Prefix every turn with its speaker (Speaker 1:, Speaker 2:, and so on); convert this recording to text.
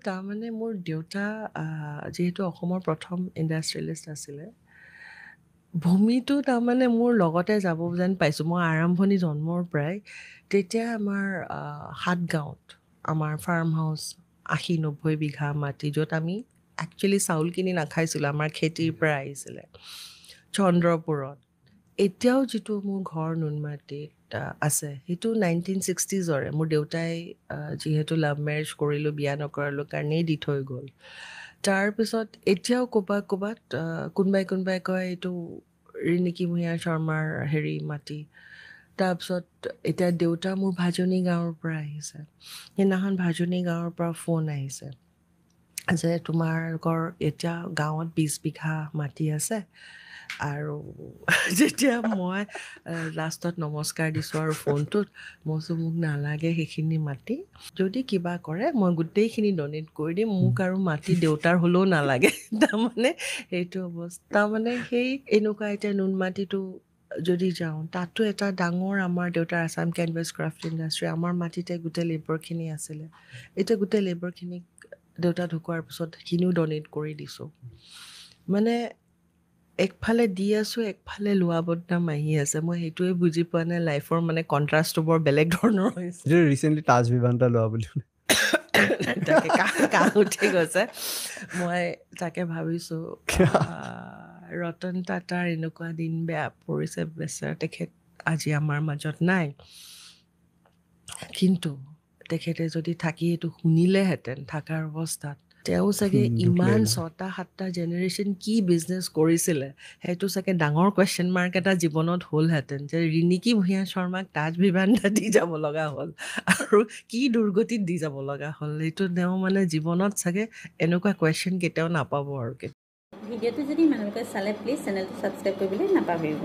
Speaker 1: তাৰমানে মোৰ দেউতা যিহেতু অসমৰ প্ৰথম ইণ্ডাষ্ট্ৰিয়েলিষ্ট আছিলে, ভূমিটো তাৰমানে মোৰ লগতে যাব যেন পাইছোঁ। মই আৰম্ভণি জন্মৰ পৰাই তেতিয়া আমাৰ সাতগাঁৱত আমাৰ ফাৰ্ম হাউচ ৮০-৯০ বিঘা মাটি, য'ত আমি একচুৱেলি চাউল কিনি নাখাইছিলোঁ, আমাৰ খেতিৰ পৰা আহিছিলে। চন্দ্ৰপুৰত এতিয়াও যিটো মোৰ ঘৰ নুনমাটিত আছে, সেইটো 1960sৰে। মোৰ দেউতাই যিহেতু লাভ মেৰেজ কৰিলোঁ, বিয়া নকৰালোঁ কাৰণেই দি থৈ গ'ল। তাৰপিছত এতিয়াও ক'ৰবাত কোনোবাই কয় এইটো ৰিণিকী ভূঞা শৰ্মাৰ মাটি। তাৰপিছত এতিয়া দেউতা মোৰ ভাজনী গাঁৱৰ পৰা আহিছে। সেইদিনাখন ভাজনী গাঁৱৰ পৰা ফোন আহিছে যে তোমালোকৰ এতিয়া গাঁৱত 20 বিঘা মাটি আছে। আৰু যেতিয়া মই লাষ্টত নমস্কাৰ দিছোঁ আৰু ফোনটোত, মই কৈছোঁ মোক নালাগে সেইখিনি মাটি, যদি কিবা কৰে মই গোটেইখিনি ডনেট কৰি দিম, মোক আৰু মাটি দেউতাৰ হ'লেও নালাগে। তাৰমানে সেইটো অৱস্থা, তাৰমানে সেই এনেকুৱা এতিয়া নুনমাটিটো যদি যাওঁ, তাতো এটা ডাঙৰ আমাৰ দেউতাৰ আছাম কেনভাছ ক্ৰাফ্ট ইণ্ডাষ্ট্ৰি, আমাৰ মাটিতে গোটেই লেবাৰখিনি আছিলে। এতিয়া গোটেই লেবাৰখিনিক দেউতা ঢুকোৱাৰ পিছত সেইখিনিও ডনেট কৰি দিছোঁ। মানে একফালে দি আছোঁ, একফালে লোৱা বদনাম আহি আছে। মই সেইটোৱে বুজি পোৱা নাই, লাইফৰ মানে কণ্ট্ৰাষ্টটো বৰ বেলেগ ধৰণৰ হৈছে।
Speaker 2: ৰিচেণ্টলি তাজ বিভান এটা লোৱা বুলি
Speaker 1: তাকে কাহ উঠি গৈছে। মই তাকে ভাবিছোঁ ৰতন টাটাৰ এনেকুৱা দিন বেয়া পৰিছে, বেচেৰা তেখেত আজি আমাৰ মাজত নাই। কিন্তু তেখেতে যদি থাকি এইটো শুনিলেহেঁতেন থকাৰ অৱস্থাত, তেওঁ চাগে
Speaker 2: দুখ
Speaker 1: ইমান
Speaker 2: লাগিলে।
Speaker 1: 6টা-7টা জেনেৰেশ্যন কি বিজনেছ কৰিছিলে, সেইটো চাগে ডাঙৰ কুৱেশ্যন মাৰ্ক এটা জীৱনত হ'লহেঁতেন, যে ৰিণিকী ভূঞা শৰ্মাক তাজ বিভানটা দি যাব লগা হ'ল আৰু কি দুৰ্গতিত দি যাব লগা হ'ল। সেইটো তেওঁ মানে জীৱনত চাগে এনেকুৱা কুৱেশ্যন কেতিয়াও নাপাব আৰু।
Speaker 3: ভিডিঅ'টো যদি মানুহলোকে চালে প্লিজ চেনেলটো ছাবস্ক্ৰাইব কৰিবলৈ নাপাহৰিব।